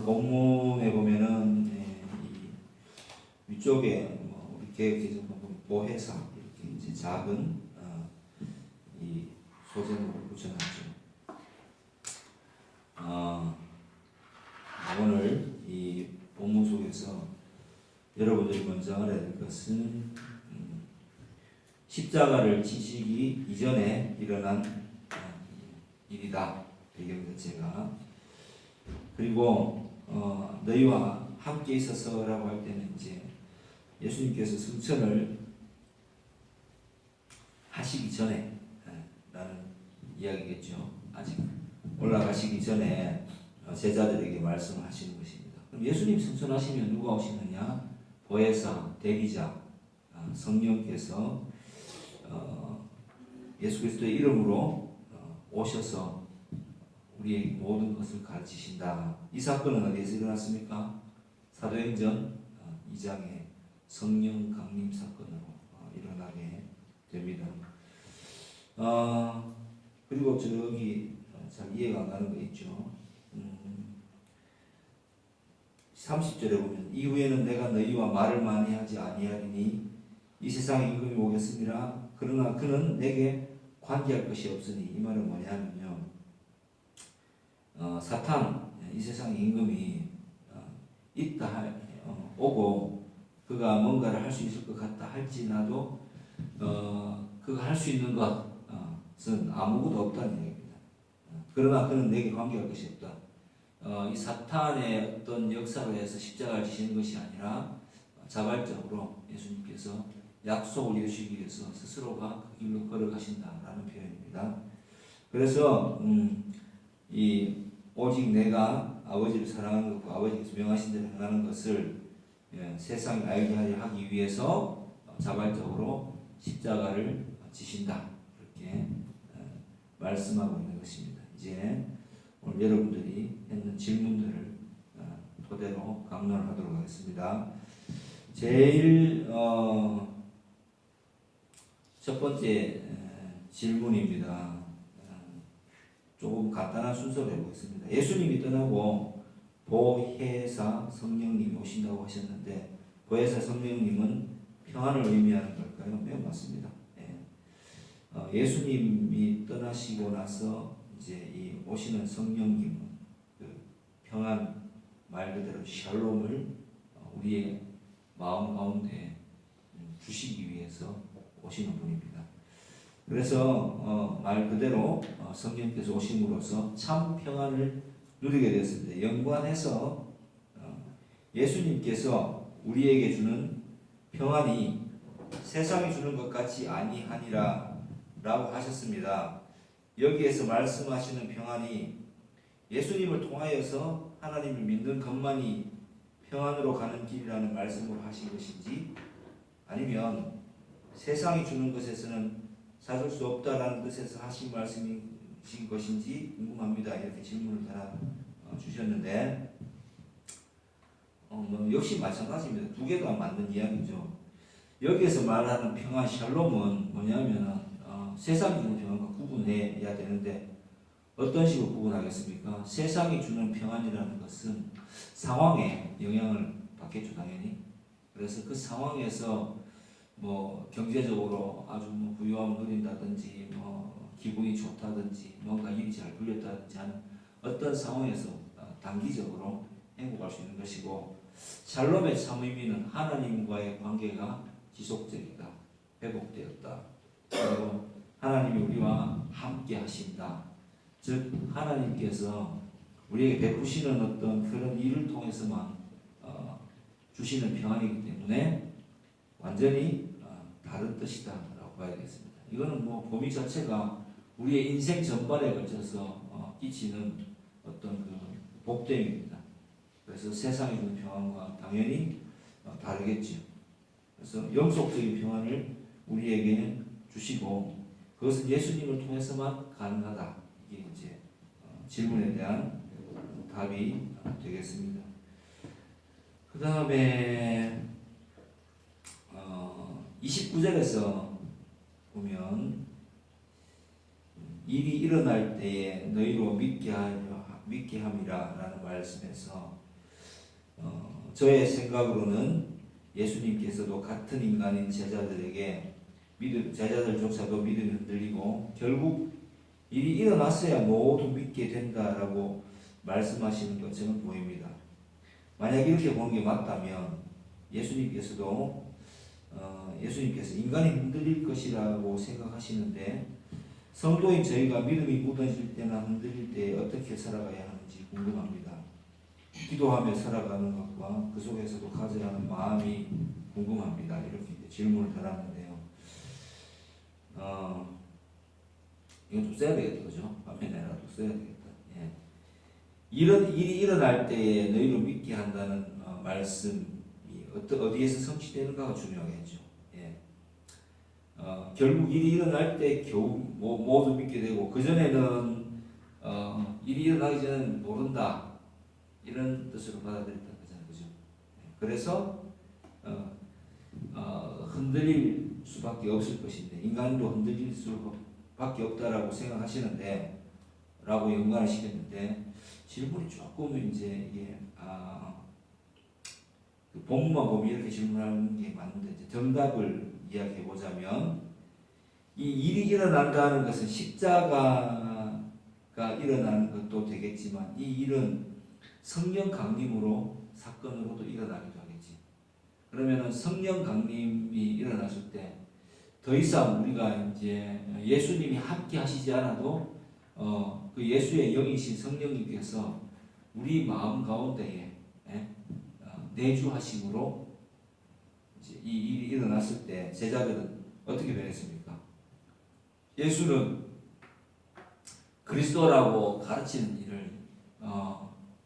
본문에 보면은 이 위쪽에 우리 계획 모회사 이렇게 이제 작은 이 소제목을 붙여놨죠. 오늘 이 본문 속에서 여러분들이 먼저 알아야 될 것은 십자가를 지시기 이전에 일어난 일이다. 배경 자체가. 그리고 너희와 함께 있어서라고 할 때는 이제 예수님께서 승천을 하시기 전에 라는 이야기겠죠. 아직 올라가시기 전에 제자들에게 말씀하시는 것입니다. 그럼 예수님 승천하시면 누가 오시느냐? 보혜사, 대리자, 성령께서 예수 그리스도의 이름으로 오셔서 우리의 모든 것을 가르치신다. 이 사건은 어디에서 일어났습니까? 사도행전 2장의 성령 강림 사건으로 일어나게 됩니다. 그리고 저기 잘 이해가 안 가는 거 있죠. 30절에 보면 이후에는 내가 너희와 말을 많이 하지 아니하리니 이 세상에 임금이 오겠습니다. 그러나 그는 내게 관계할 것이 없으니, 이 말은 뭐냐면요, 사탄, 이 세상에 임금이 있다 오고 그가 뭔가를 할 수 있을 것 같다 할지라도 그가 할 수 있는 것은 아무것도 없다는 얘기입니다. 그러나 그는 내게 관계할 것이 없다. 이 사탄의 어떤 역사로 해서 십자가를 지시는 것이 아니라 자발적으로 예수님께서 약속을 이루시기 위해서 스스로가 그 길로 걸어가신다라는 표현입니다. 그래서 오직 내가 아버지를 사랑하는 것과 아버지께서 명하신 대로 행하는 것을 세상이 알게 하기 위해서 자발적으로 십자가를 지신다. 이렇게 말씀하고 있는 것입니다. 이제 오늘 여러분들이 했는 질문들을 토대로 강론을 하도록 하겠습니다. 제일 첫 번째 질문입니다. 조금 간단한 순서로 해보겠습니다. 예수님이 떠나고 보혜사 성령님이 오신다고 하셨는데, 보혜사 성령님은 평안을 의미하는 걸까요? 네, 맞습니다. 예수님이 떠나시고 나서 이제 이 오시는 성령님은 그 평안, 말 그대로 샬롬을 우리의 마음 가운데 주시기 위해서 오시는 분입니다. 그래서 말 그대로 성령께서 오심으로써 참 평안을 누리게 되었습니다. 연관해서 예수님께서 우리에게 주는 평안이 세상이 주는 것 같이 아니하니라 라고 하셨습니다. 여기에서 말씀하시는 평안이 예수님을 통하여서 하나님을 믿는 것만이 평안으로 가는 길이라는 말씀을 하신 것인지, 아니면 세상이 주는 것에서는 찾을 수 없다라는 뜻에서 하신 말씀이신 것인지 궁금합니다. 이렇게 질문을 하나 주셨는데, 역시 마찬가지입니다. 두 개가 맞는 이야기죠. 여기에서 말하는 평안, 샬롬은 뭐냐면 세상이 주는 평안과 구분해야 되는데, 어떤 식으로 구분하겠습니까? 세상이 주는 평안이라는 것은 상황에 영향을 받겠죠, 당연히. 그래서 그 상황에서 경제적으로 아주 부유함을 누린다든지, 기분이 좋다든지, 뭔가 일이 잘 풀렸다든지 하는 어떤 상황에서 단기적으로 행복할 수 있는 것이고, 샬롬의 참 의미는 하나님과의 관계가 지속적이다, 회복되었다, 그리고 하나님이 우리와 함께 하신다. 즉 하나님께서 우리에게 베푸시는 어떤 그런 일을 통해서만 주시는 평안이기 때문에 완전히 다른 뜻이다 라고 봐야겠습니다. 이거는 범위 자체가 우리의 인생 전반에 걸쳐서 끼치는 어떤 그 복됨입니다. 그래서 세상에 주는 평안과 당연히 다르겠죠. 그래서 영속적인 평안을 우리에게 주시고, 그것은 예수님을 통해서만 가능하다. 이게 이제 질문에 대한 답이 되겠습니다. 그 다음에 29절에서 보면 일이 일어날 때에 너희로 믿게 함이라 라는 말씀에서 저의 생각으로는 예수님께서도 같은 인간인 제자들에게 제자들조차도 믿음이 흔들리고 결국 일이 일어났어야 모두 믿게 된다라고 말씀하시는 것처럼 보입니다. 만약 이렇게 보는 게 맞다면 예수님께서 인간이 흔들릴 것이라고 생각하시는데 성도인 저희가 믿음이 무너질 때나 흔들릴 때 어떻게 살아가야 하는지 궁금합니다. 기도하며 살아가는 것과 그 속에서도 가져야 하는 마음이 궁금합니다. 이렇게 질문을 달았는데요. 이건 좀 써야 되겠다, 그죠? 화면에라도 써야 되겠다. 예. 이런 일이 일어날 때에 너희로 믿게 한다는 말씀이 어디에서 성취되는가가 중요하겠죠. 예. 결국 일이 일어날 때 겨우 모두 믿게 되고 그 전에는 일이 일어나기 전에는 모른다 이런 뜻으로 받아들였다는 거잖아요, 그죠? 예. 그래서 흔들릴 수밖에 없을 것인데 인간도 흔들릴 수밖에 없다라고 생각하시는데 라고 연관을 시켰는데 질문이 조금 이제 이게 그 본문만 보면 이렇게 질문하는 게 맞는데 이제 정답을 이야기해 보자면 이 일이 일어난다는 것은 십자가가 일어나는 것도 되겠지만 이 일은 성령 강림으로 사건으로도 일어나기도 하겠지. 그러면은 성령 강림이 일어났을 때 더 이상 우리가 이제 예수님이 함께 하시지 않아도 그 예수의 영이신 성령님께서 우리 마음 가운데에 내주하심으로 이제 이 일이 일어났을 때 제자들은 어떻게 변했습니까? 예수는 그리스도라고 가르치는 일을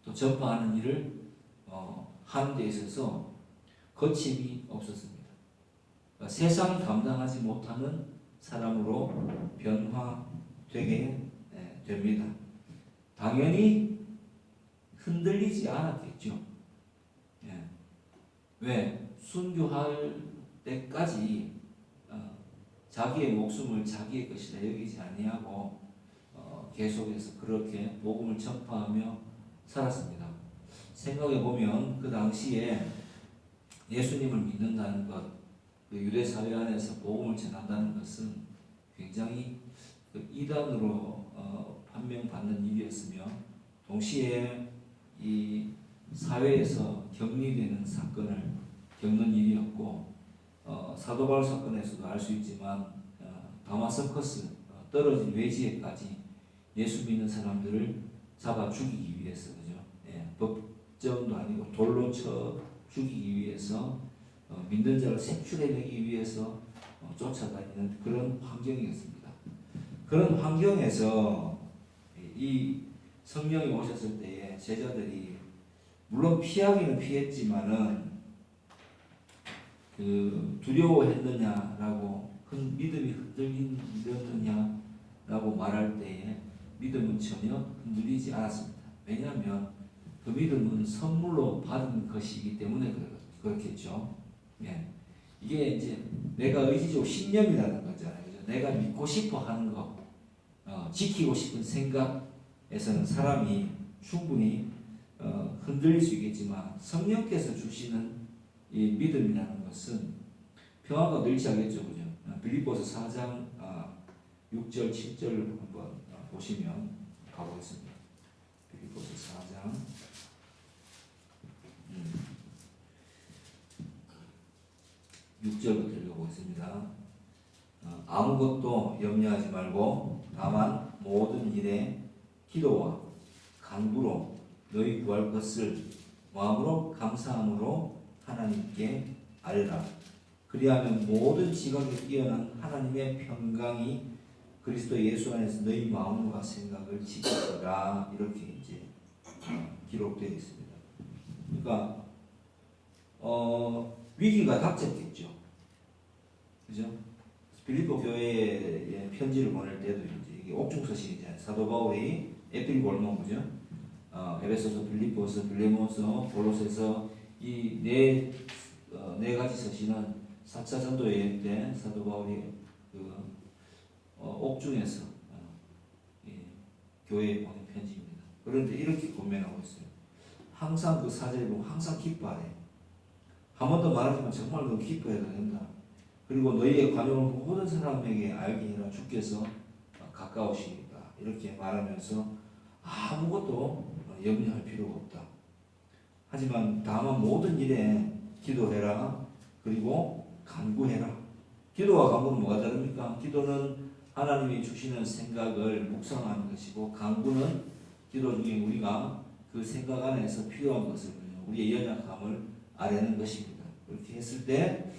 또 전파하는 일을 하는 데 있어서 거침이 없었습니다. 그러니까 세상이 감당하지 못하는 사람으로 변화되게 됩니다. 당연히 흔들리지 않았겠죠. 예. 왜? 순교할 때까지 자기의 목숨을 자기의 것이라 여기지 아니하고 계속해서 그렇게 복음을 전파하며 살았습니다. 생각해 보면 그 당시에 예수님을 믿는다는 것, 그 유대 사회 안에서 복음을 전한다는 것은 굉장히 이단으로 판명받는 일이었으며 동시에 이 사회에서 격리되는 사건을 겪는 일이었고 사도 바울 사건에서도 알 수 있지만 다마스커스 떨어진 외지에까지 예수 믿는 사람들을 잡아 죽이기 위해서 그죠? 예, 법정도 아니고 돌로 쳐 죽이기 위해서 믿는 자를 색출해내기 위해서 쫓아다니는 그런 환경이었습니다. 그런 환경에서 이 성령이 오셨을 때에 제자들이 물론 피하기는 피했지만은 그 두려워했느냐라고 믿음이 흔들리느냐라고 말할 때에 믿음은 전혀 흔들리지 않았습니다. 왜냐하면 그 믿음은 선물로 받은 것이기 때문에 그렇겠죠. 예. 이게 이제 내가 의지적 신념이라는 거잖아요. 그죠? 내가 믿고 싶어 하는 거, 지키고 싶은 생각에서는 사람이 충분히 흔들릴 수 있겠지만 성령께서 주시는 이 믿음이라는 것은 평화가 늘지 않겠죠, 그죠? 빌립보서 4장 6절, 7절을 한번 보시면 가보겠습니다. 빌립보서 4장 6절부터 읽어보겠습니다. 아무것도 염려하지 말고 다만 모든 일에 기도와 간구로 너희 구할 것을 마음으로 감사함으로 하나님께 아뢰라. 그리하면 모든 지각에 뛰어난 하나님의 평강이 그리스도 예수 안에서 너희 마음과 생각을 지키리라. 이렇게 이제 기록되어 있습니다. 그러니까 위기가 닥쳤겠죠. 그죠? 빌립보 교회에 편지를 보낼 때도 이제 이게 옥중서신이잖아요. 사도 바울이 에필골몬 그죠? 에베소서, 빌립보서, 빌레몬서, 골로새서 이 네 가지 서신은 4차 전도 여행 때 사도 바울이 그 옥중에서 교회에 보낸 편지입니다. 그런데 이렇게 고면하고 있어요. 항상 그 사제를 보면 항상 기뻐하래. 한 번 더 말하지만 정말 너무 기뻐해야 된다. 그리고 너희의 관용을 모든 사람에게 알게 하라. 주께서 가까우시니까. 이렇게 말하면서 아무것도 염려할 필요가 없다. 하지만 다만 모든 일에 기도해라. 그리고 간구해라. 기도와 간구는 뭐가 다릅니까? 기도는 하나님이 주시는 생각을 묵상하는 것이고, 간구는 기도 중에 우리가 그 생각 안에서 필요한 것을, 우리의 연약함을 아뢰는 것입니다. 그렇게 했을 때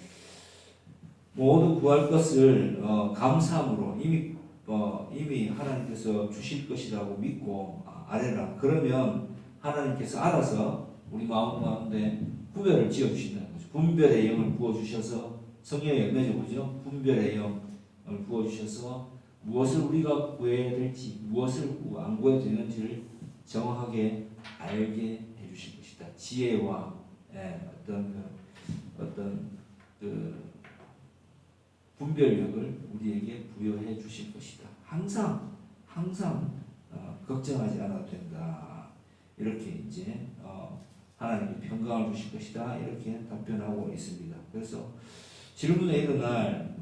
모두 구할 것을 감사함으로 이미 하나님께서 주실 것이라고 믿고 아뢰라. 그러면 하나님께서 알아서 우리 마음 가운데 구별을 지어주신다는 거죠. 분별의 영을 부어주셔서, 성령의 열매죠, 그죠? 분별의 영을 부어주셔서 무엇을 우리가 구해야 될지, 무엇을 안 구해야 되는지를 정확하게 알게 해주실 것이다. 지혜와 어떤 분별력을 우리에게 부여해 주실 것이다. 항상 걱정하지 않아도 된다. 이렇게 이제 하나님이 평강을 주실 것이다. 이렇게 답변하고 있습니다. 그래서 질문에 일어날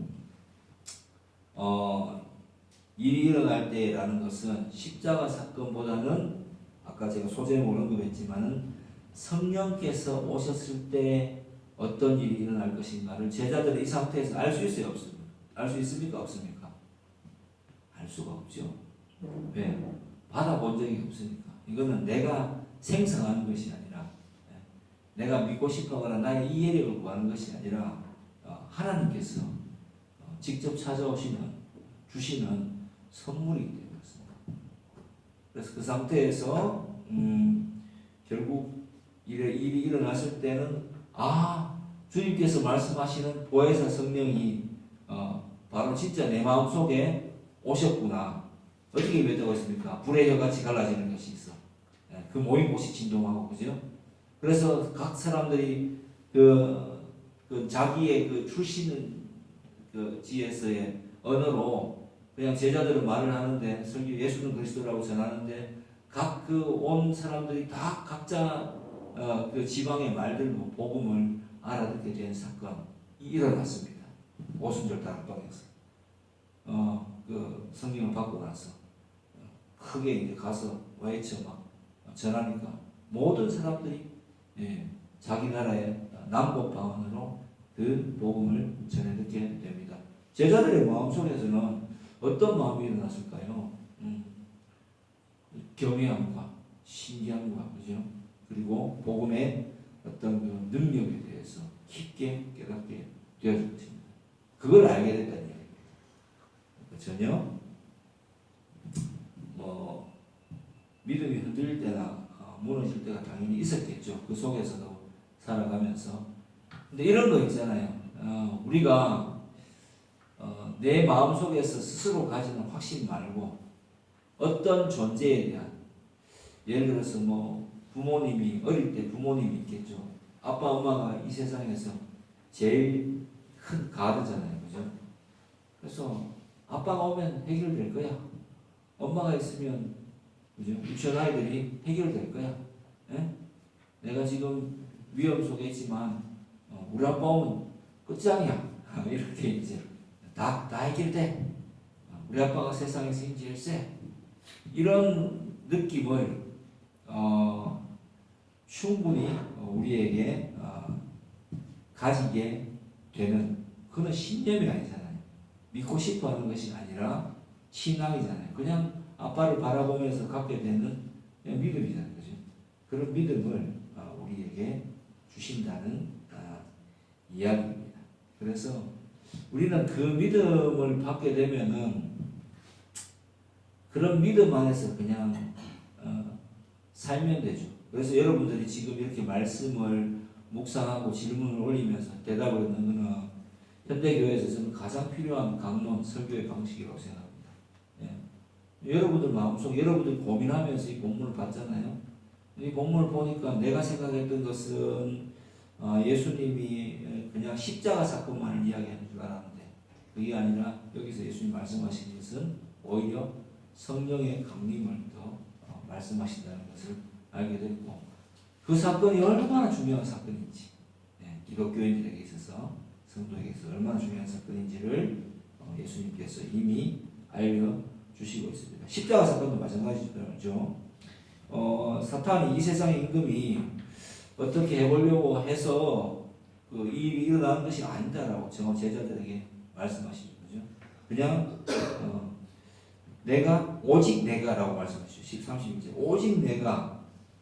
일이 일어날 때라는 것은 십자가 사건보다는 아까 제가 소제목을 언급했지만은 성령께서 오셨을 때 어떤 일이 일어날 것인가를 제자들이 이 상태에서 알 수 있어요, 없습니까? 알 수 있습니까, 없습니까? 알 수가 없죠. 왜? 받아본 적이 없으니까. 이거는 내가 생성하는 것이 아니라, 내가 믿고 싶어하거나 나의 이해력을 구하는 것이 아니라 하나님께서 직접 주시는 선물이기 때문에 그렇습니다. 그래서 그 상태에서 결국 일이 일어났을 때는 주님께서 말씀하시는 보혜사 성령이 바로 진짜 내 마음속에 오셨구나. 어떻게 맺다고 했습니까? 불의 혀같이 갈라지는 것이 있어. 그 모인 곳이 진동하고, 그죠? 그래서 각 사람들이 그 자기의 그 출신 그 지에서의 언어로 그냥 제자들은 말을 하는데, 예수는 그리스도라고 전하는데 각 그 온 사람들이 다 각자 그 지방의 말들로 복음을 알아듣게 된 사건이 일어났습니다. 오순절 다락방에서 그 성경을 받고 나서 크게 이제 가서 외쳐 막 전하니까 모든 사람들이 자기 나라의 남북 방언으로 그 복음을 전해 듣게 됩니다. 제자들의 마음속에서는 어떤 마음이 일어났을까요? 경외함과 신기함과, 그죠? 그리고 복음의 어떤 그 능력에 대해서 깊게 깨닫게 되어질 것입니다. 그걸 알게 됐다는 얘기입니다. 전혀 믿음이 흔들릴 때나 무너질 때가 당연히 있었겠죠. 그 속에서도 살아가면서. 근데 이런 거 있잖아요. 우리가 내 마음속에서 스스로 가지는 확신 말고 어떤 존재에 대한, 예를 들어서 부모님이, 어릴 때 부모님이 있겠죠. 아빠 엄마가 이 세상에서 제일 큰 가드잖아요, 그죠? 그래서 아빠가 오면 해결될 거야. 엄마가 있으면, 그죠? 유치원 아이들이 해결될 거야. 내가 지금 위험 속에 있지만 우리 아빠 오면 끝장이야. 이렇게 이제 다 해결돼. 우리 아빠가 세상에서 제일 세. 이런 느낌을 충분히 우리에게 가지게 되는, 그건 신념이 아니잖아요. 믿고 싶어 하는 것이 아니라 신앙이잖아요. 그냥 아빠를 바라보면서 갖게 되는 그냥 믿음이잖아요. 그죠? 그런 믿음을 우리에게 주신다는 이야기입니다. 그래서 우리는 그 믿음을 받게 되면은 그런 믿음 안에서 그냥 살면 되죠. 그래서 여러분들이 지금 이렇게 말씀을 묵상하고 질문을 올리면서 대답을 얻는 것은 현대교회에서 저는 가장 필요한 강론, 설교의 방식이라고 생각합니다. 여러분들 마음속, 여러분들 고민하면서 이 본문을 봤잖아요. 이 본문을 보니까 내가 생각했던 것은 예수님이 그냥 십자가 사건만을 이야기하는 줄 알았는데 그게 아니라 여기서 예수님 말씀하신 것은 오히려 성령의 강림을 더 말씀하신다는 것을 알게 됐고, 그 사건이 얼마나 중요한 사건인지, 기독교인들에게 있어서, 성도에게 있어서 얼마나 중요한 사건인지를 예수님께서 이미 알려주시고 있습니다. 십자가 사건도 마찬가지죠. 사탄이 이 세상의 임금이 어떻게 해보려고 해서 그 일이 일어나는 것이 아니다라고 제자들에게 말씀하시는 거죠. 그냥 오직 내가라고 말씀하시죠. 13, 12절 오직 내가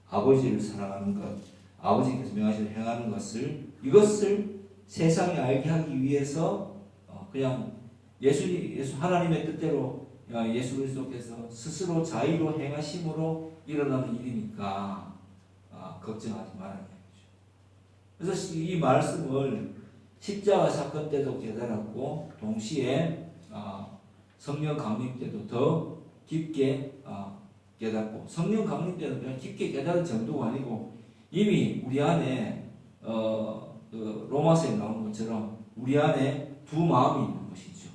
아버지를 사랑하는 것, 아버지께서 명하시는 행하는 것을, 이것을 세상에 알게 하기 위해서 그냥 하나님의 뜻대로 예수 그리스도께서 스스로 자의로 행하심으로 일어나는 일이니까 걱정하지 말아야 되죠. 그래서 이 말씀을 십자가 사건 때도 깨달았고 동시에 성령 강림 때도 더 깊게 깨닫고, 성령 강림 때는 그냥 깊게 깨달은 정도가 아니고 이미 우리 안에 그 로마서에 나오는 것처럼 우리 안에 두 마음이 있는 것이죠.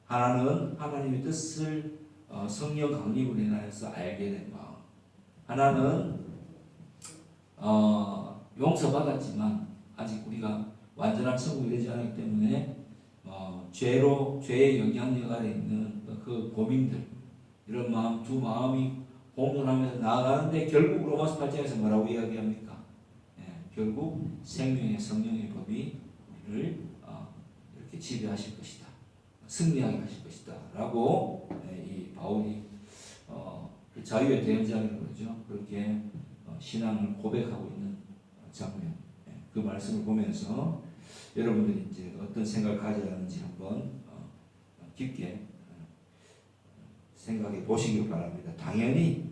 하나는 하나님의 뜻을 성령 강림으로 인하여서 알게 된 마음, 하나는 용서받았지만 아직 우리가 완전한 천국이 되지 않았기 때문에 죄의 영향력 아래 있는 그 고민들, 이런 마음, 두 마음이 공존하면서 나아가는데 결국 로마서 8장에서 뭐라고 이야기합니까? 결국 생명의 성령의 법이 우리를 이렇게 지배하실 것이다, 승리하게 하실 것이다 라고 이 바울이 자유의 대언장이라고 그러죠. 그렇게 신앙을 고백하고 있는 장면, 그 말씀을 보면서 여러분들이 이제 어떤 생각을 가져야 하는지 한번 깊게 생각해 보시기 바랍니다. 당연히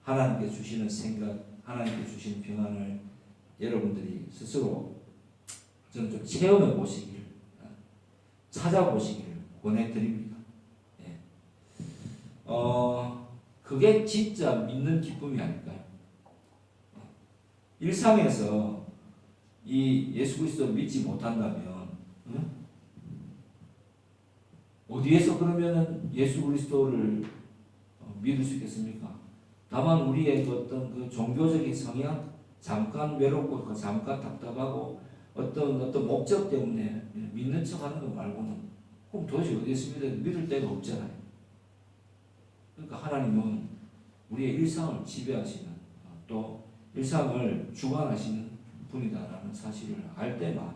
하나님께 주시는 생각, 하나님께 주시는 평안을 여러분들이 스스로 저는 좀 체험해 보시기를, 찾아보시기를 권해드립니다. 그게 진짜 믿는 기쁨이 아닐까요? 일상에서 이 예수 그리스도를 믿지 못한다면 어디에서 그러면은 예수 그리스도를 믿을 수 있겠습니까? 다만 우리의 그 어떤 그 종교적인 성향, 잠깐 외롭고 잠깐 답답하고 어떤 목적 때문에 믿는 척하는 것 말고는 그럼 도대체 어디에 믿을 데가 없잖아요. 그러니까 하나님은 우리의 일상을 지배하시는, 또 일상을 주관하시는 분이다라는 사실을 알 때만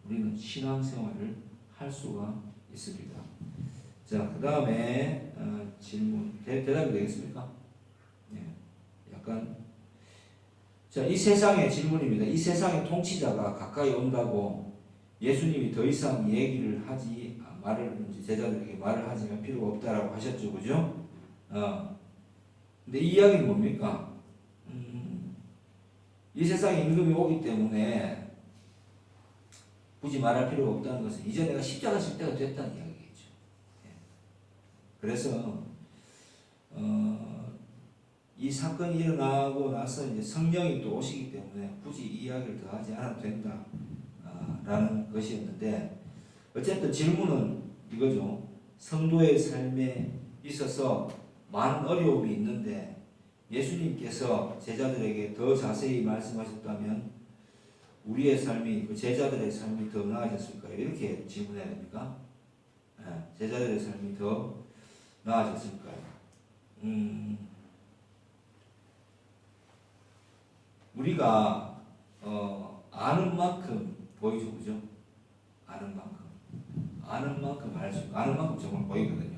우리는 신앙생활을 할 수가 있습니다. 자, 그 다음에 질문, 대답이 되겠습니까? 약간, 자, 이 세상의 질문입니다. 이 세상의 통치자가 가까이 온다고 예수님이 더 이상 얘기를 제자들에게 말을 하지 필요가 없다라고 하셨죠, 그죠? 근데 이 이야기는 뭡니까? 이 세상에 임금이 오기 때문에 굳이 말할 필요가 없다는 것은 이제 내가 십자가 질 때가 됐다는 이야기겠죠. 그래서 이 사건이 일어나고 나서 이제 성령이 또 오시기 때문에 굳이 이 이야기를 더 하지 않아도 된다 라는 것이었는데, 어쨌든 질문은 이거죠. 성도의 삶에 있어서 많은 어려움이 있는데 예수님께서 제자들에게 더 자세히 말씀하셨다면 우리의 삶이, 그 제자들의 삶이 더 나아졌을까요? 이렇게 질문해야 됩니까? 제자들의 삶이 더 나아졌을까요? 우리가 아는 만큼 보이죠, 그죠? 아는 만큼 알 수 있고, 아는 만큼 정말 보이거든요.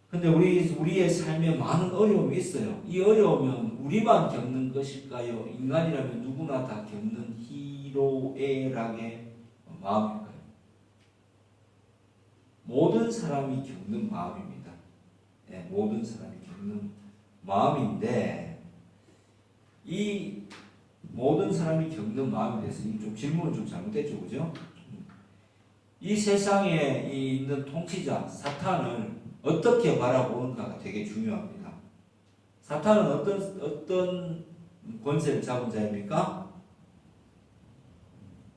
근데 우리의 삶에 많은 어려움이 있어요. 이 어려움은 우리만 겪는 것일까요? 인간이라면 누구나 다 겪는 희로애락의 마음일까요? 모든 사람이 겪는 마음입니다. 모든 사람이 겪는 마음인데, 이 모든 사람이 겪는 마음에 대해서 좀 질문은 좀 잘못됐죠, 그죠? 이 세상에 있는 통치자 사탄을 어떻게 바라보는가가 되게 중요합니다. 사탄은 어떤 권세를 잡은 자입니까?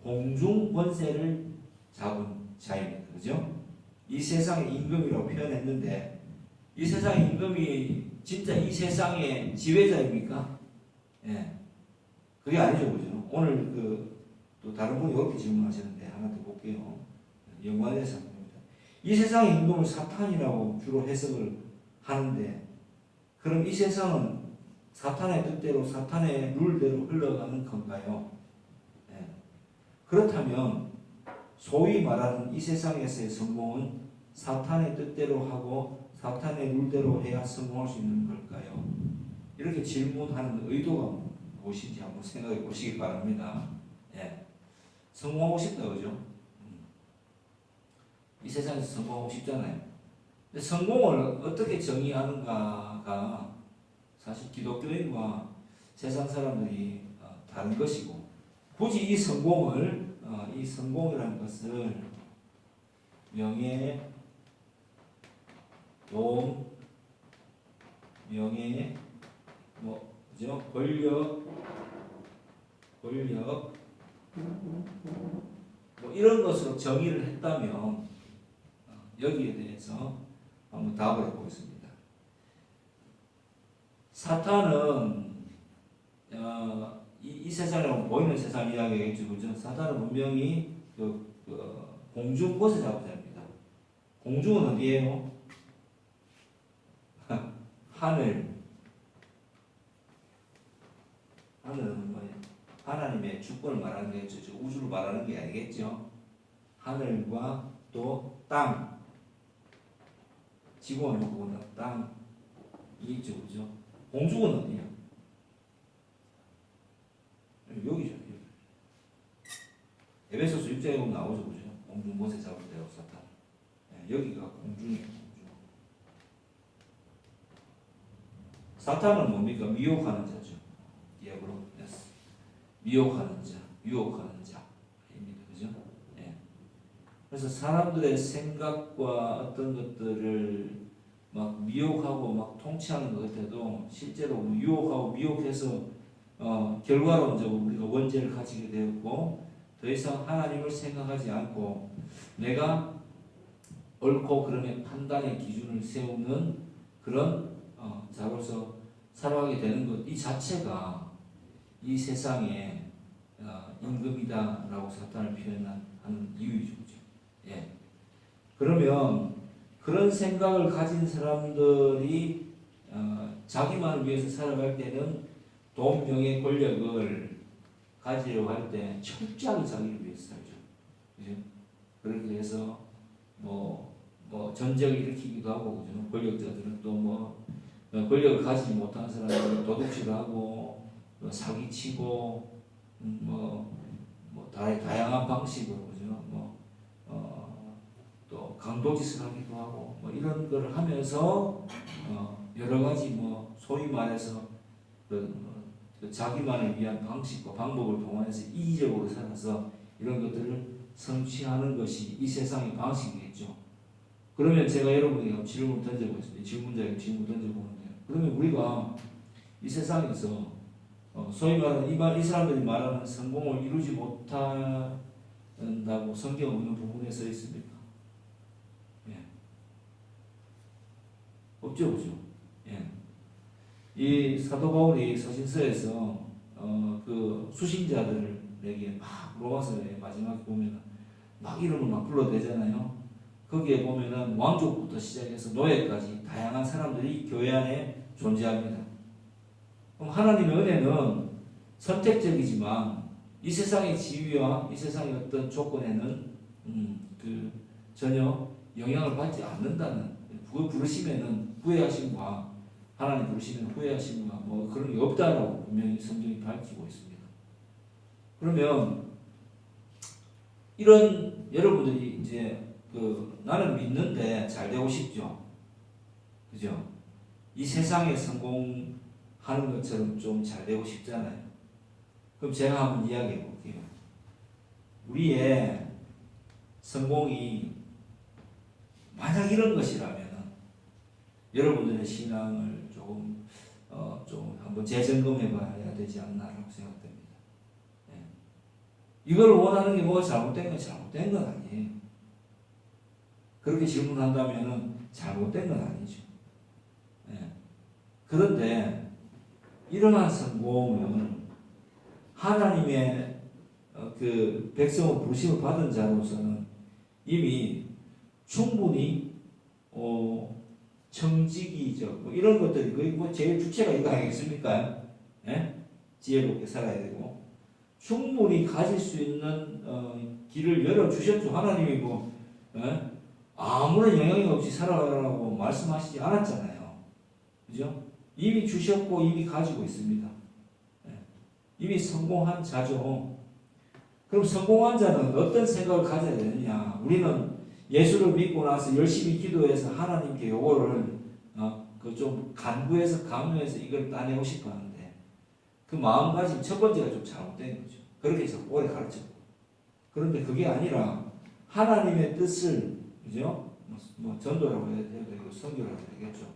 공중 권세를 잡은 자입니다. 그죠? 이 세상의 임금이라고 표현했는데, 이 세상의 임금이 진짜 이 세상의 지배자입니까? 예. 그게 아니죠, 그죠? 오늘 또 다른 분이 이렇게 질문하셨는데 하나 더 볼게요. 연관에 대해서 봅니다. 이 세상의 임금을 사탄이라고 주로 해석을 하는데, 그럼 이 세상은 사탄의 뜻대로 사탄의 룰대로 흘러가는 건가요? 예. 그렇다면 소위 말하는 이 세상에서의 성공은 사탄의 뜻대로 하고 사탄의 룰대로 해야 성공할 수 있는 걸까요? 이렇게 질문하는 의도가 무엇인지 한번 생각해 보시기 바랍니다. 예. 성공하고 싶다, 그죠? 이 세상에서 성공하고 싶잖아요. 근데 성공을 어떻게 정의하는가가 사실 기독교인과 세상 사람들이 다른 것이고, 굳이 이 성공이라는 것을 명예, 돈, 명예, 그죠? 권력, 이런 것으로 정의를 했다면 여기에 대해서 한번 답을 해보겠습니다. 사탄은 이 세상이라고 보이는 세상 이야기겠죠, 그죠? 사탄은 분명히 공중 곳에 잡아잡니다. 공중은 어디예요? 하늘. 하늘은 뭐예요? 하나님의 주권을 말하는 게죠. 우주를 말하는 게 아니겠죠. 하늘과 또 땅. 지구는 보다 땅이 있죠, 그죠? 공중은 어디야? 여기죠. 여기. 에베소서 6장에 보면 나오죠, 그죠? 공중 못에 잡을 때요, 사탄. 여기가 공중이에요, 공중. 사탄은 뭡니까? 미혹하는 자죠. 디아블로. 미혹하는 자, 유혹하는 자입니다, 그죠? 예. 그래서 사람들의 생각과 어떤 것들을 막 미혹하고 막 통치하는 것 같아도 실제로 유혹하고 미혹해서 결과론적으로 우리가 원죄를 가지게 되었고, 더 이상 하나님을 생각하지 않고 내가 옳고 그름의 판단의 기준을 세우는 그런 자로서 살아가게 되는 것, 이 자체가 이 세상의 임금이다라고 사탄을 표현하는 이유이죠. 예. 그러면 그런 생각을 가진 사람들이 자기만을 위해서 살아갈 때는 돈, 명예, 권력을 가지려고 할 때 철저하게 자기를 위해서 살죠. 그죠? 그렇게 해서 전쟁을 일으키기도 하고, 그죠? 권력자들은 또 권력을 가지지 못한 사람들은 도둑질을 하고 사기치고 다양한 방식으로, 그죠? 또 강도짓을 하기도 하고 이런 걸 하면서 여러 가지 소위 말해서 자기만을 위한 방식과 방법을 동원해서 이기적으로 살아서 이런 것들을 성취하는 것이 이 세상의 방식이겠죠. 그러면 제가 여러분에게 질문을 던져보겠습니다. 질문자에게 질문 던져보는데요. 그러면 우리가 이 세상에서 소위 말하는 이 사람들이 말하는 성공을 이루지 못한다고 성경 어느 부분에 써 있습니까? 예. 없죠, 그죠? 예. 이 사도 바울이 서신서에서 그 수신자들에게 막 로마서의 마지막에 보면 막 이름을 막 불러대잖아요. 거기에 보면은 왕족부터 시작해서 노예까지 다양한 사람들이 교회 안에 존재합니다. 그럼 하나님의 은혜는 선택적이지만 이 세상의 지위와 이 세상의 어떤 조건에는 전혀 영향을 받지 않는다는, 그 부르심에는 후회하심과 하나님 부르시면 후회하심과 그런 게 없다라고 분명히 성경이 밝히고 있습니다. 그러면 이런 여러분들이 이제 나는 믿는데 잘 되고 싶죠, 그죠? 이 세상에 성공하는 것처럼 좀 잘 되고 싶잖아요. 그럼 제가 한번 이야기해 볼게요. 우리의 성공이 만약 이런 것이라면 여러분들의 신앙을 좀 한번 재점검해 봐야 되지 않나라고 생각됩니다. 예. 이걸 원하는 게 뭐가 잘못된 건 아니에요. 그렇게 질문한다면 잘못된 건 아니죠. 예. 그런데 이러한 성공은 하나님의 그 백성의 부르심을 받은 자로서는 이미 충분히 청지기적 뭐 이런 것들이 거의 뭐 제일 주체가 이거 아니겠습니까? 예? 지혜롭게 살아야 되고 충분히 가질 수 있는 길을 열어 주셨죠. 하나님이 뭐 아무런 영향이 없이 살아가라고 말씀하시지 않았잖아요. 그죠? 이미 주셨고 이미 가지고 있습니다. 이미 성공한 자죠. 그럼 성공한 자는 어떤 생각을 가져야 되느냐? 우리는 예수를 믿고 나서 열심히 기도해서 하나님께 요거를 그 좀 간구해서 강요해서 이걸 따내고 싶어 하는데 그 마음가짐 첫 번째가 좀 잘못된 거죠. 그렇게 해서 오래 가르쳤고 그런데 그게 아니라 하나님의 뜻을 그죠? 뭐 전도라고 해도 되고 선교라고 해도 되겠죠.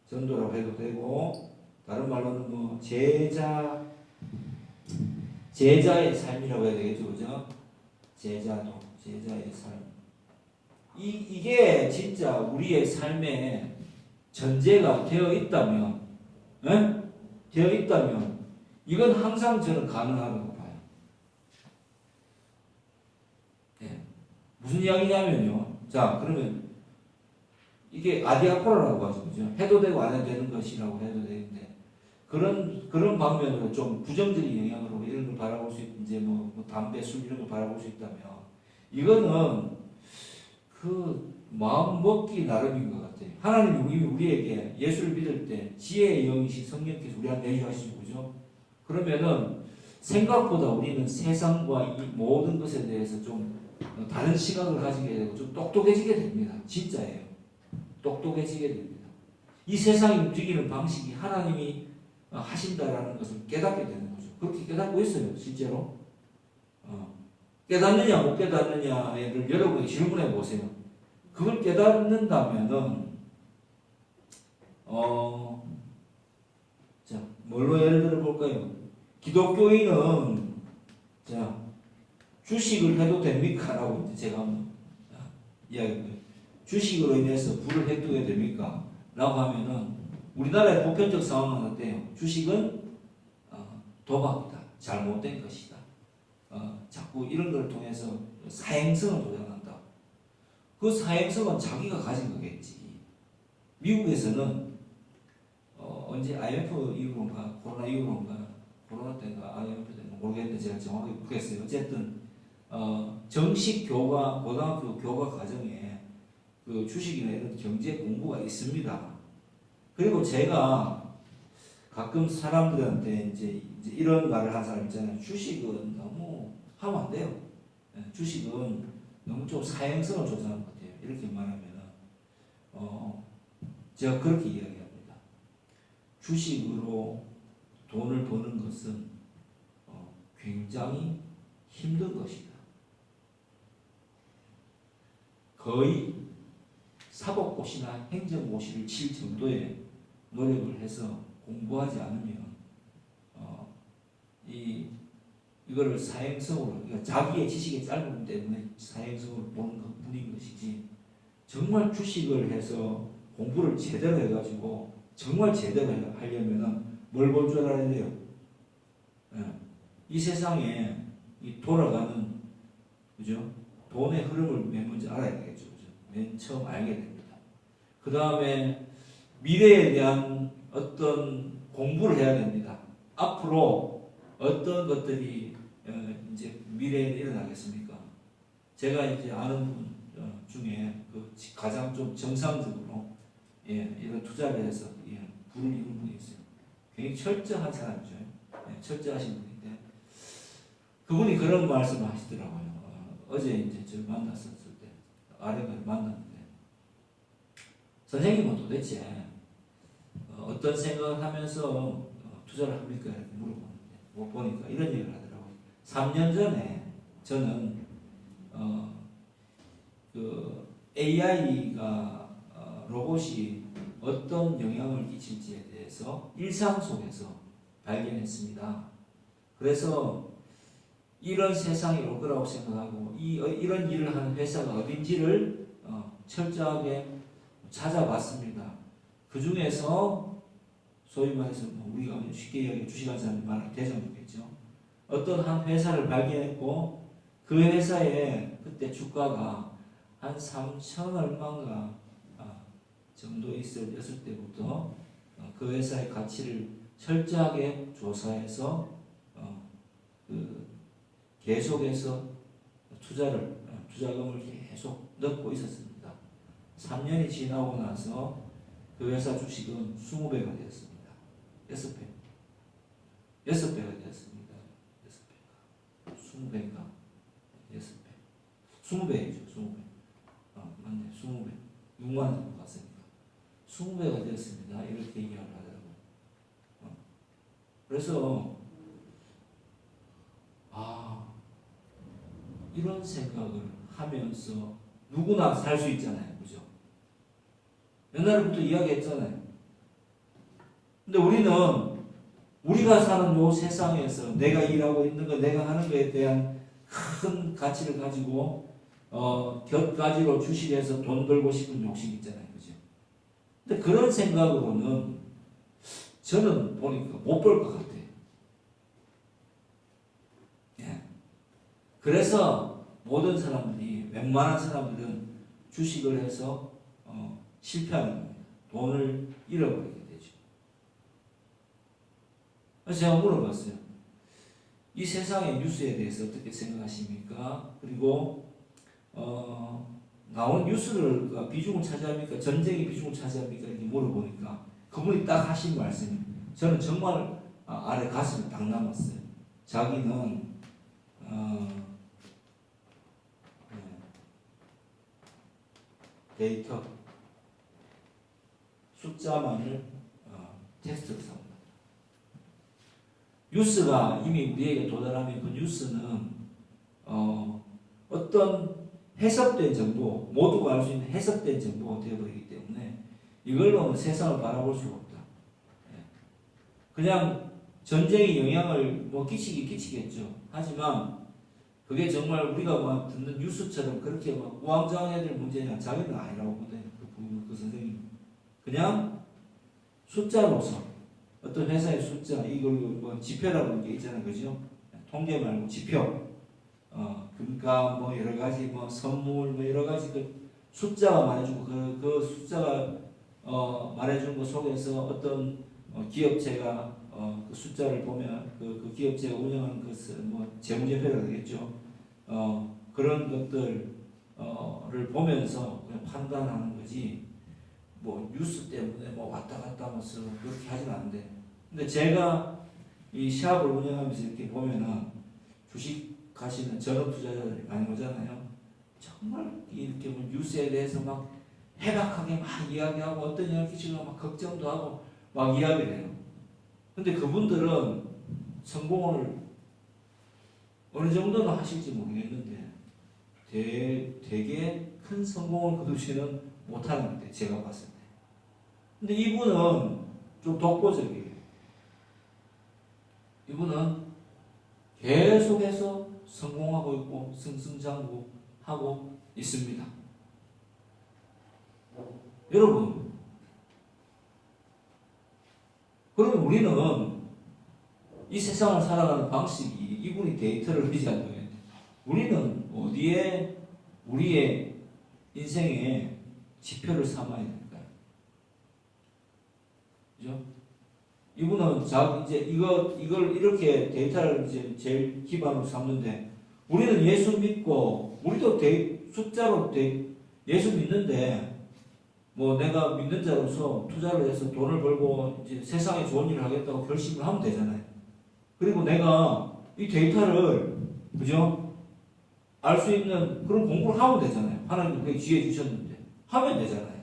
전도라고 해도 되고 다른 말로는 뭐 제자의 삶이라고 해야 되겠죠, 그죠? 제자의 삶. 이게 진짜 우리의 삶에 전제가 되어 있다면, 되어 있다면 이건 항상 저는 가능하다고 봐요. 네. 무슨 이야기냐면요. 자, 그러면 이게 아디아코라라고 하죠, 그죠? 해도 되고 안 해도 되는 것이라고 해도 되는데 그런 방면으로 좀 부정적인 영향으로 이런 걸 바라볼 수 이제 뭐 담배, 술 이런 걸 바라볼 수 있다면 이거는 그 마음 먹기 나름인 것 같아요. 하나님이 우리에게 예수를 믿을 때 지혜의 영이신 성령께서 우리한테 내주하시고 그죠? 그러면은 생각보다 우리는 세상과 이 모든 것에 대해서 좀 다른 시각을 가지게 되고 좀 똑똑해지게 됩니다. 진짜예요. 똑똑해지게 됩니다. 이 세상이 움직이는 방식이 하나님이 하신다라는 것을 깨닫게 되는 거죠. 그렇게 깨닫고 있어요, 실제로. 깨닫느냐 못 깨닫느냐를 여러분이 질문해 보세요. 그걸 깨닫는다면은 자 뭘로 예를 들어 볼까요? 기독교인은 자 주식을 해도 됩니까? 라고 이제 제가 한번 이야기해요. 주식으로 인해서 부를 획득해야 됩니까? 라고 하면은 우리나라의 보편적 상황은 어때요? 주식은 도박이다. 잘못된 것이다. 자꾸 이런 걸 통해서 사행성을 도전한다. 그 사행성은 자기가 가진 거겠지. 미국에서는 언제 IMF 이후로인가 코로나 이후로인가 코로나 때인가 IMF 때인가 모르겠는데 제가 정확히 모르겠어요. 어쨌든 정식 교과 고등학교 교과 과정에 그 주식이나 이런 경제 공부가 있습니다. 그리고 제가 가끔 사람들한테 이제 이런 말을 하는 사람 있잖아요. 주식은 너무 하면 안 돼요. 주식은 너무 좀 사행성을 조장하는 것 같아요. 이렇게 말하면은 제가 그렇게 이야기합니다. 주식으로 돈을 버는 것은 굉장히 힘든 것이다. 거의 사법고시나 행정고시를 칠 정도의 노력을 해서 공부하지 않으면 이거를 사행성으로 그러니까 자기의 지식의 짧은 때문에 사행성으로 보는 것뿐인 것이지 정말 주식을 해서 공부를 제대로 해가지고 정말 제대로 하려면은 뭘 볼 줄 알아야 돼요? 이 세상에 이 돌아가는 그죠? 돈의 흐름을 맨 먼저 알아야 되겠죠, 그죠? 맨 처음 알게 됩니다. 그 다음에 미래에 대한 어떤 공부를 해야 됩니다. 앞으로 어떤 것들이 이제 미래에 일어나겠습니까? 제가 이제 아는 분 중에 그 가장 좀 정상적으로 이런 투자를 해서 부를 이룬 분이 있어요. 굉장히 철저한 사람이죠. 철저하신 분인데 그분이 그런 말씀을 하시더라고요. 어제 이제 저 만났었을 때 아래가 만났는데 선생님은 도대체 어떤 생각을 하면서 투자를 합니까? 이렇게 물어보는데 못 보니까 이런 얘기를 하더라고요. 3년 전에 저는 그 AI가 로봇이 어떤 영향을 끼칠지에 대해서 일상 속에서 발견했습니다. 그래서 이런 세상이 올 거라고 생각하고 이런 일을 하는 회사가 어딘지를 철저하게 찾아봤습니다. 그 중에서 소위 말해서 뭐 우리가 쉽게 이야기해 주식하는 사람이 말하는 대장주겠죠. 어떤 한 회사를 발견했고 그 회사의 그때 주가가 한 3천 얼마인가 정도 있었을 때부터 그 회사의 가치를 철저하게 조사해서 계속해서 투자금을 계속 넣고 있었습니다. 3년이 지나고 나서 그 회사 주식은 20배가 되었습니다. 6배. 6배가 되었습니다. 6배가. 20배인가? 6배. 20배이죠. 20배. 맞네. 20배. 6만 원 정도 갔으니까. 20배가 되었습니다. 이렇게 얘기를 하더라고요. 그래서 이런 생각을 하면서 누구나 살 수 있잖아요. 그죠? 옛날부터 이야기했잖아요. 근데 우리는 우리가 사는 요 세상에서 내가 일하고 있는 거, 내가 하는 거에 대한 큰 가치를 가지고 곁가지로 주식해서 돈 벌고 싶은 욕심이 있잖아요. 그죠? 근데 그런 생각으로는 저는 보니까 못 벌 것 같아요. 예. 그래서 모든 사람들이, 웬만한 사람들은 주식을 해서 실패하는 겁니다. 돈을 잃어버리게 되죠. 그래서 제가 물어봤어요. 이 세상의 뉴스에 대해서 어떻게 생각하십니까? 그리고 나온 뉴스를 비중을 차지합니까? 전쟁이 비중을 차지합니까? 이렇게 물어보니까 그분이 딱 하신 말씀이 저는 정말 아래 가슴에 딱 남았어요. 자기는 데이터 숫자만을 텍스트로 삽니다. 뉴스가 이미 우리에게 도달하면 그 뉴스는 어떤 해석된 정보, 모두가 알 수 있는 해석된 정보가 되어버리기 때문에 이걸로는 세상을 바라볼 수가 없다. 그냥 전쟁이 영향을 뭐 끼치겠죠. 하지만 그게 정말 우리가 막 듣는 뉴스처럼 그렇게 막 우왕좌왕해야 될 문제냐, 자기는 아니라고 보거든요. 그 선생님 그냥 숫자로서 어떤 회사의 숫자, 이걸 뭐 지표라고 하는 게 있잖아요, 그죠? 통계 말고 지표. 그러니까 뭐 여러 가지 뭐 선물 뭐 여러 가지 그 숫자가 말해주고 그 숫자가 말해주는 것 속에서 어떤 기업체가 그 숫자를 보면 그 기업체가 운영하는 것은 뭐 재무제표라고 되겠죠. 그런 것들을 보면서 그냥 판단하는 거지. 뭐 뉴스 때문에 뭐 왔다 갔다 하면서 그렇게 하진 않는데. 근데 제가 이 시합을 운영하면서 이렇게 보면은 주식 가시는 전업 투자자들이 많이 오잖아요. 정말 이렇게 뭐 뉴스에 대해서 막 해박하게 막 이야기하고 어떤 영향을 끼치고 막 걱정도 하고 막 이야기를 해요. 근데 그분들은 성공을 어느 정도는 하실지 모르겠는데 되게 큰 성공을 거두지는 못하는 것 같아요. 제가 봤을 때. 근데 이분은 좀 독보적이에요. 이분은 계속해서 성공하고 있고 승승장구하고 있습니다. 여러분, 그럼 우리는 이 세상을 살아가는 방식이 이분이 데이터를 의지한 거예요. 우리는 어디에 우리의 인생의 지표를 삼아야 될까요? 그죠? 이분은 이제 이걸 이렇게 데이터를 이제 제일 기반으로 삼는데 우리는 예수 믿고 우리도 숫자로 예수 믿는데 뭐 내가 믿는 자로서 투자를 해서 돈을 벌고 이제 세상에 좋은 일을 하겠다고 결심을 하면 되잖아요. 그리고 내가 이 데이터를 그죠? 알 수 있는 그런 공부를 하면 되잖아요. 하나님 그게 지혜 주셨는데 하면 되잖아요.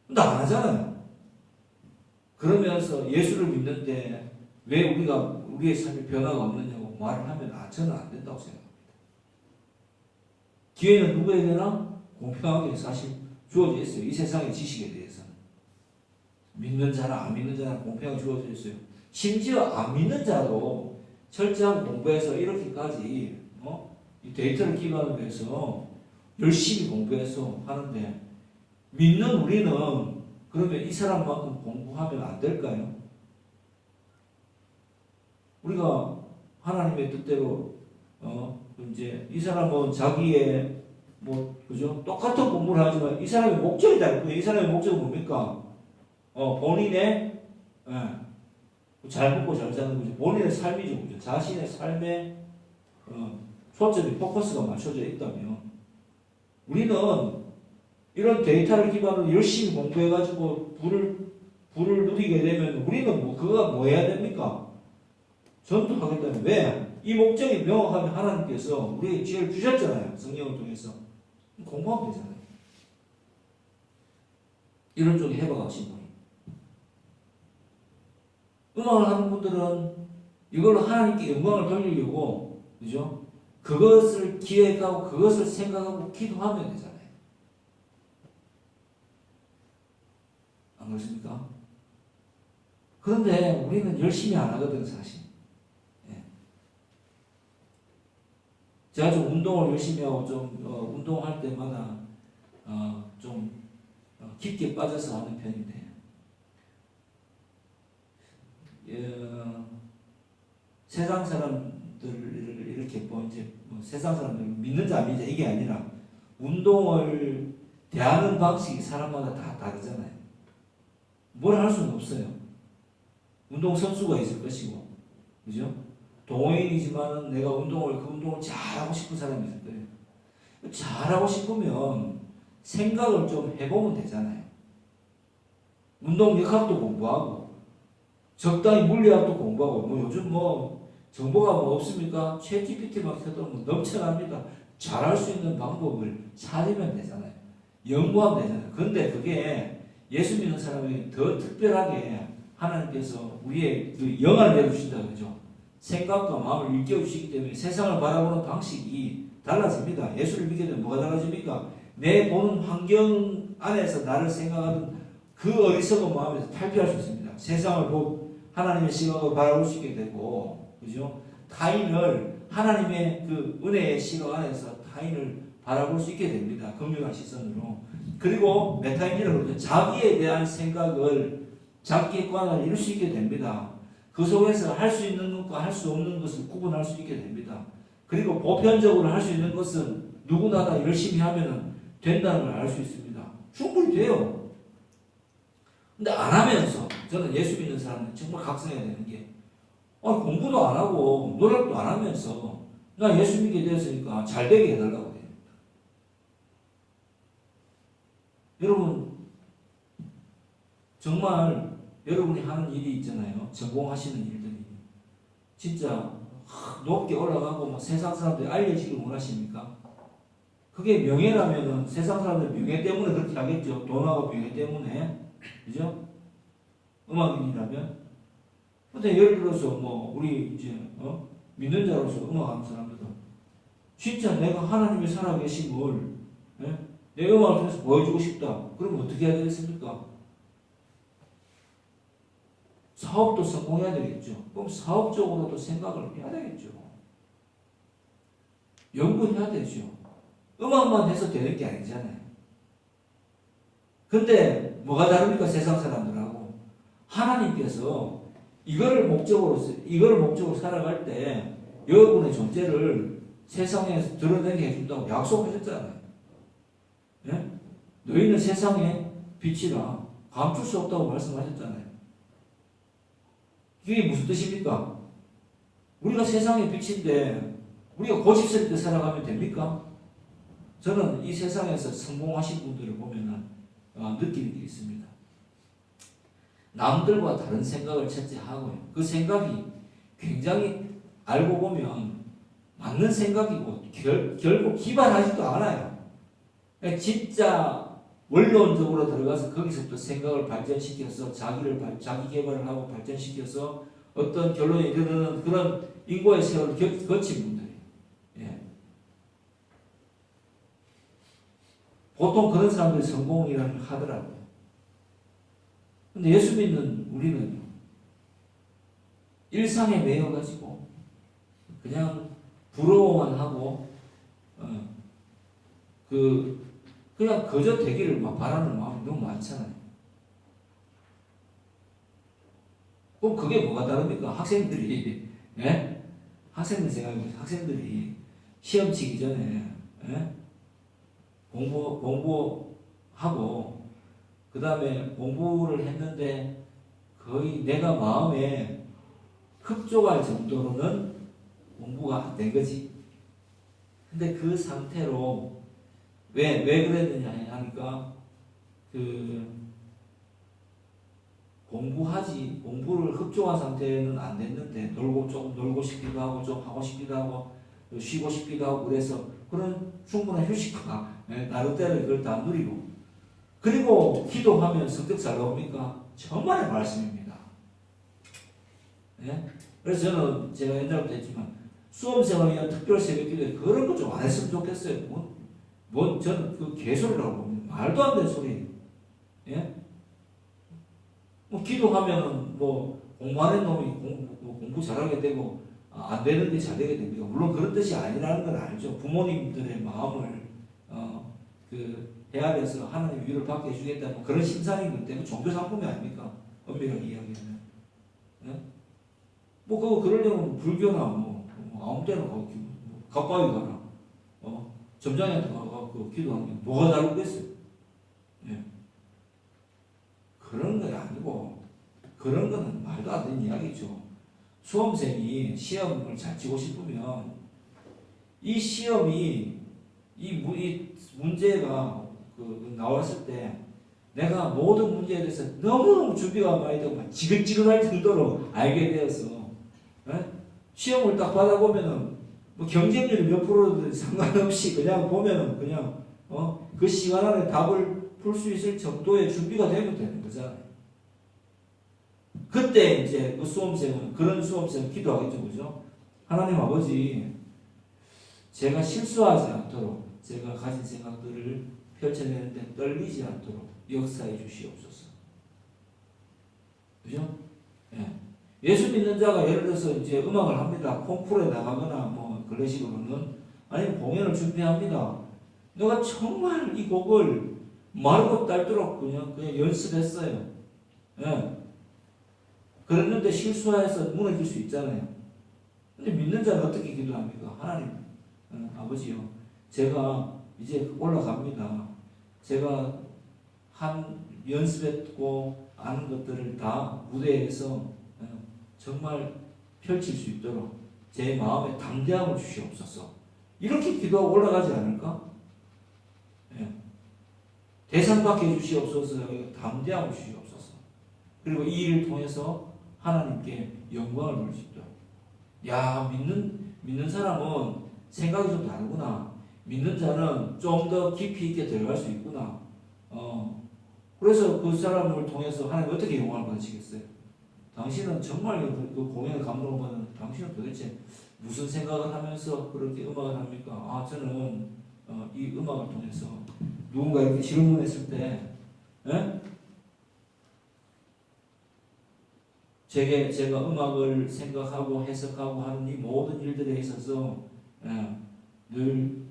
근데 안 하잖아요. 그러면서 예수를 믿는데 왜 우리의 삶에 변화가 없느냐고 말을 하면 저는 안 된다고 생각합니다. 기회는 누구에게나 공평하게 사실 주어져 있어요. 이 세상의 지식에 대해서는. 믿는 자나 안 믿는 자나 공평하게 주어져 있어요. 심지어 안 믿는 자도 철저한 공부해서 이렇게까지 이 데이터를 기반으로 해서 열심히 공부해서 하는데 믿는 우리는 그 그러면 이 사람만큼 공부하면 안 될까요? 우리가 하나님의 뜻대로 이제 이 사람은 자기의 그죠? 똑같은 공부를 하지만 이 사람의 목적이 다를 거예요. 이 사람의 목적은 뭡니까? 본인의 잘 먹고 잘 사는 거죠. 본인의 삶이죠, 그죠? 자신의 삶에 초점이 포커스가 맞춰져 있다면 우리는 이런 데이터를 기반으로 열심히 공부해가지고 부를 누리게 되면 우리는 그거가 뭐 해야 됩니까? 전도하겠다면 왜? 이 목적이 명확하면 하나님께서 우리에게 지혜를 주셨잖아요. 성령을 통해서. 공부하면 되잖아요. 이런 쪽에 해봐가신 분이. 음악을 하는 분들은 이걸로 하나님께 영광을 돌리려고, 그죠? 그것을 기획하고 그것을 생각하고 기도하면 되잖아요. 안 그렇습니까? 그런데 우리는 열심히 안 하거든, 사실. 제가 좀 운동을 열심히 하고 운동할 때마다 좀 깊게 빠져서 하는 편인데 세상 사람들을 이렇게 이제 세상 사람들 믿는지 안 믿는지 이게 아니라 운동을 대하는 방식이 사람마다 다 다르잖아요. 뭘 할 수는 없어요. 운동 선수가 있을 것이고, 그죠? 동호인이지만 내가 그 운동을 잘하고 싶은 사람이 있을 거예요. 잘하고 싶으면 생각을 좀 해보면 되잖아요. 운동 역학도 공부하고, 적당히 물리학도 공부하고, 요즘 정보가 없습니까? 챗GPT 막 켜도 넘쳐납니다. 잘할 수 있는 방법을 찾으면 되잖아요. 연구하면 되잖아요. 근데 그게 예수 믿는 사람에게 더 특별하게 하나님께서 우리의 그 영을 내주신다 그러죠. 생각과 마음을 일깨워 주시기 때문에 세상을 바라보는 방식이 달라집니다. 예수를 믿게 되면 뭐가 달라집니까? 내 보는 환경 안에서 나를 생각하는 그 어리석은 마음에서 탈피할 수 있습니다. 세상을 보고 하나님의 시각을 바라볼 수 있게 되고, 그죠? 타인을 하나님의 그 은혜의 시각 안에서 타인을 바라볼 수 있게 됩니다. 긍휼한 시선으로. 그리고 메타인지라고 그러죠. 자기에 대한 생각을 자기관을 이룰 수 있게 됩니다. 그 속에서 할 수 있는 것과 할 수 없는 것을 구분할 수 있게 됩니다. 그리고 보편적으로 할 수 있는 것은 누구나 다 열심히 하면 된다는 걸 알 수 있습니다. 충분히 돼요. 근데 안 하면서 저는 예수 믿는 사람은 정말 각성해야 되는 게 공부도 안 하고 노력도 안 하면서 나 예수 믿게 되었으니까 잘 되게 해달라고 해요. 여러분 정말 여러분이 하는 일이 있잖아요. 전공하시는 일들이 진짜 높게 올라가고 세상 사람들이 알려지길 원하십니까? 그게 명예라면은 세상 사람들 명예 때문에 그렇게 하겠죠. 돈하고 명예 때문에. 그죠? 음악인이라면. 근데 예를 들어서 우리 이제 믿는 자로서 음악하는 사람들은 진짜 내가 하나님의 살아계심을 내 음악을 통해서 보여주고 싶다. 그러면 어떻게 해야 되겠습니까? 사업도 성공해야 되겠죠. 그럼 사업적으로도 생각을 해야 되겠죠. 연구해야 되죠. 음악만 해서 되는 게 아니잖아요. 근데 뭐가 다릅니까? 세상 사람들하고. 하나님께서 이거를 목적으로 살아갈 때 여러분의 존재를 세상에 드러내게 해준다고 약속하셨잖아요. 네? 너희는 세상의 빛이라 감출 수 없다고 말씀하셨잖아요. 이게 무슨 뜻입니까? 우리가 세상의 빛인데 우리가 고집스럽게 살아가면 됩니까? 저는 이 세상에서 성공하신 분들을 보면 느끼는 게 있습니다. 남들과 다른 생각을 첫째 하고요. 그 생각이 굉장히 알고 보면 맞는 생각이고 결국 기반하지도 않아요. 진짜 원론적으로 들어가서 거기서부터 생각을 발전시켜서 자기 개발을 하고 발전시켜서 어떤 결론에 이르는 그런 인고의 세월을 거친 분들이에요. 예. 보통 그런 사람들이 성공이라고 하더라고요. 근데 예수 믿는 우리는 일상에 매여가지고 그냥 부러워만 하고 그냥 거저 되기를 바라는 마음이 너무 많잖아요. 그럼 그게 뭐가 다릅니까? 학생들이 예? 학생들 생각해보세요. 학생들이 시험 치기 전에 예? 공부하고 그 다음에 공부를 했는데 거의 내가 마음에 흡족할 정도로는 공부가 안 된 거지. 근데 그 상태로 왜 그랬느냐 하니까 공부를 흡족한 상태는 안 됐는데 조금 놀고 싶기도 하고 좀 하고 싶기도 하고 쉬고 싶기도 하고 그래서 그런 충분한 휴식과 나름대로 그걸 다 누리고 그리고 기도하면 성격 잘 나옵니까? 천만의 말씀입니다. 예? 그래서 저는 제가 옛날부터 했지만 수험생을 위한 특별 새벽기도에 그런 거 좀 안 했으면 좋겠어요. 저는 그 개소리라고 봅니다. 말도 안 되는 소리. 예? 뭐 기도하면은 뭐 공부하는 놈이 공부 잘하게 되고 안 되는 게 잘 되게 됩니다. 물론 그런 뜻이 아니라는 건 알죠. 부모님들의 마음을 헤아려서 하나님 위로를 받게 해주겠다 뭐 그런 심산이기 때문에 종교 상품이 아닙니까? 엄밀하게 이야기하면. 예? 뭐 그거 그러려면 불교나 뭐 아무 데나 가까이 가라. 점장한테 가서 기도하는 게 뭐가 다르겠어요? 예. 그런 건 아니고 그런 거는 말도 안 되는 이야기죠. 수험생이 시험을 잘 치고 싶으면 이 시험이 이 문제가 나왔을 때 내가 모든 문제에 대해서 너무너무 준비가 많이 되고 지긋지긋할 정도로 알게 되어서 시험을 딱 받아보면은 뭐 경쟁률이 몇 프로든 상관없이 그냥 보면은 그냥 그 시간 안에 답을 풀 수 있을 정도의 준비가 되면 되는 거잖아요. 그때 이제 그런 수험생은 기도하겠죠, 그죠? 하나님 아버지, 제가 실수하지 않도록 제가 가진 생각들을 펼쳐내는데 떨리지 않도록 역사해 주시옵소서. 그죠? 예. 예수 믿는 자가 예를 들어서 이제 음악을 합니다. 콩쿠르에 나가거나 뭐 클래식으로는 아니면 공연을 준비합니다. 내가 정말 이 곡을 마르고 닳도록 그냥 연습했어요. 예. 그랬는데 실수해서 무너질 수 있잖아요. 근데 믿는 자는 어떻게 기도합니까? 하나님, 아버지요, 제가 이제 올라갑니다. 제가 연습했고 아는 것들을 다 무대에서 정말 펼칠 수 있도록 제 마음에 담대함을 주시옵소서. 이렇게 기도하고 올라가지 않을까? 예. 대상 받게 해주시옵소서. 담대함을 주시옵소서. 그리고 이 일을 통해서 하나님께 영광을 돌릴 수 있도록. 야, 믿는 사람은 생각이 좀 다르구나. 믿는 자는 좀 더 깊이 있게 들어갈 수 있구나. 그래서 그 사람을 통해서 하나님 어떻게 영광을 받으시겠어요? 당신은 정말 그 공연에 감동받는 당신은 도대체 무슨 생각을 하면서 그렇게 음악을 합니까? 저는 이 음악을 통해서 누군가 이렇게 질문했을 때 제가 음악을 생각하고 해석하고 하는 이 모든 일들에 있어서 늘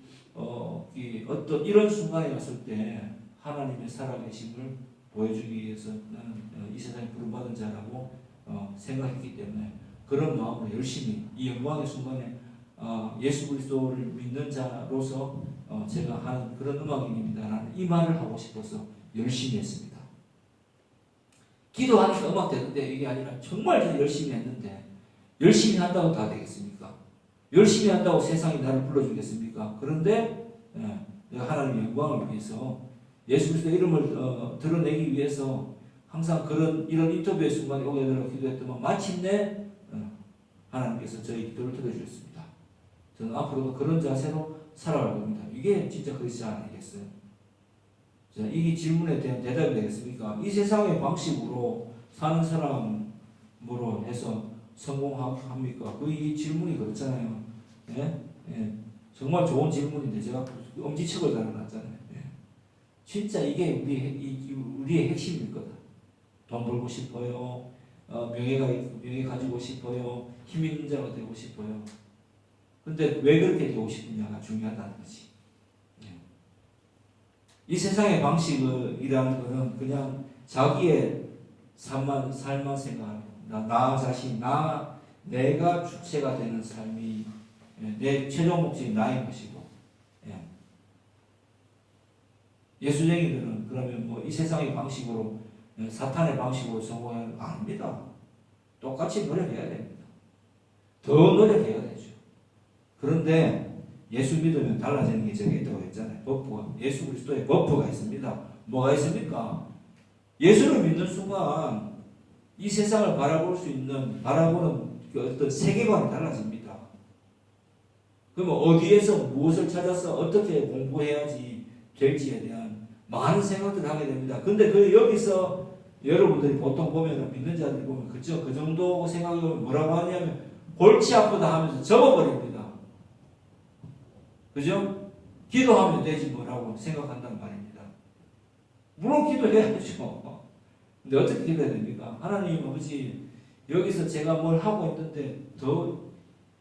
어떤 이런 순간에 왔을 때 하나님의 살아계심을 보여주기 위해서 나는 이 세상에 부름받은 자라고 생각했기 때문에 그런 마음으로 열심히 이 영광의 순간에 예수 그리스도를 믿는 자로서 제가 하는 그런 음악인입니다라는 이 말을 하고 싶어서 열심히 했습니다. 기도하니까 음악 되는데 이게 아니라 정말 열심히 했는데 열심히 한다고 다 되겠습니까? 열심히 한다고 세상이 나를 불러주겠습니까? 그런데 내가 하나님의 영광을 위해서 예수 그리스도의 이름을 드러내기 위해서 항상 이런 인터뷰의 순간에 오게 되라고 기도했더만 마침내 하나님께서 저희 기도를 들어주셨습니다. 저는 앞으로도 그런 자세로 살아갈 겁니다. 이게 진짜 그리스도인 아니겠어요? 자, 이 질문에 대한 대답이 되겠습니까? 이 세상의 방식으로 사는 사람으로 해서 성공합니까? 이 질문이 그렇잖아요. 예? 예. 정말 좋은 질문인데 제가 엄지척을 달아놨잖아요. 예. 진짜 이게 우리의 핵심일 거다. 돈 벌고 싶어요. 명예 가지고 싶어요. 힘 있는 자가 되고 싶어요. 근데 왜 그렇게 되고 싶느냐가 중요하다는 거지. 예. 이 세상의 방식이라는 거는 그냥 자기의 삶만 생각하고 나 자신, 내가 주체가 되는 삶이 내 최종 목적이 나인 것이고, 예수쟁이들은 그러면 뭐 이 세상의 방식으로, 사탄의 방식으로 성공하는 거 아닙니다. 똑같이 노력해야 됩니다. 더 노력해야 되죠. 그런데 예수 믿으면 달라지는 게 저기 있다고 했잖아요. 버프가, 예수 그리스도의 버프가 있습니다. 뭐가 있습니까? 예수를 믿는 순간 이 세상을 바라보는 그 어떤 세계관이 달라집니다. 그러면 어디에서 무엇을 찾아서 어떻게 공부해야지 될지에 대한 많은 생각들을 하게 됩니다. 근데 여기서 여러분들이 보통 보면, 믿는 자들이 보면 그 정도 생각하면 뭐라고 하냐면 골치 아프다 하면서 접어버립니다. 그죠? 기도하면 되지 뭐라고 생각한단 말입니다. 물론 기도해야죠. 근데 어떻게 기도해야 됩니까? 하나님 아버지, 여기서 제가 뭘 하고 있는데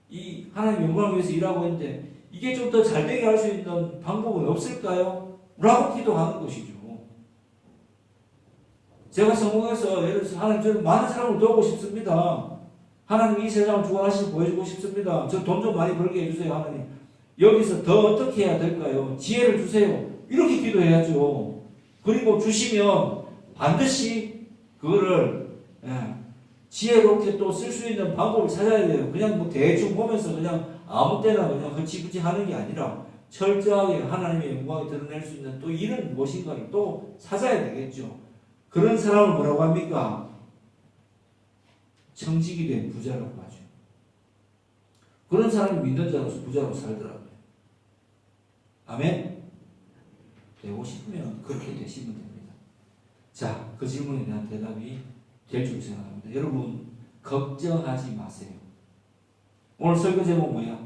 이 하나님 영광을 위해서 일하고 있는데 이게 좀 더 잘되게 할 수 있는 방법은 없을까요? 라고 기도하는 것이죠. 제가 성공해서 예를 들어서 하나님, 저는 많은 사람을 도우고 싶습니다. 하나님 이 세상을 주관하시고 보여주고 싶습니다. 저 돈 좀 많이 벌게 해주세요. 하나님, 여기서 더 어떻게 해야 될까요? 지혜를 주세요. 이렇게 기도해야죠. 그리고 주시면 반드시 그거를 지혜롭게 또 쓸 수 있는 방법을 찾아야 돼요. 그냥 뭐 대충 보면서 그냥 아무 때나 그냥 흐지부지 하는 게 아니라 철저하게 하나님의 영광을 드러낼 수 있는 또 이런 무엇인가를 또 찾아야 되겠죠. 그런 사람을 뭐라고 합니까? 청지기 된 부자라고 하죠. 그런 사람이 믿는 자로서 부자로 살더라고요. 아멘? 되고 싶으면 그렇게 되시면 됩니다. 자, 그 질문에 대한 대답이 될 줄 생각합니다. 여러분, 걱정하지 마세요. 오늘 설교 제목 뭐야?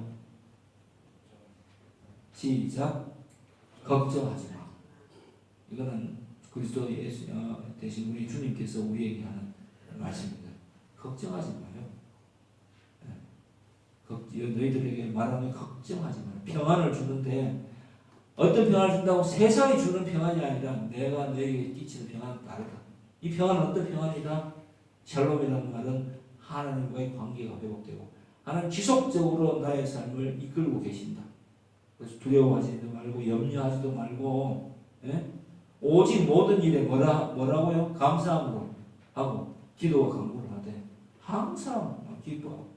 시작. 걱정하지 마. 이거는 그리스도 되신 우리 주님께서 우리에게 하는 말씀입니다. 걱정하지 마요. 너희들에게 말하면 걱정하지 마요. 평안을 주는데 어떤 평안을 준다고 세상이 주는 평안이 아니라 내가 너에게 끼치는 평안은 다르다. 이 평안은 어떤 평안이다? 샬롬이라는 말은 하나님과의 관계가 회복되고 하나님 지속적으로 나의 삶을 이끌고 계신다. 그래서 두려워하지도 말고 염려하지도 말고, 오직 모든 일에 뭐라고요? 감사함으로 하고 기도와 간구를 하되 항상 기뻐하고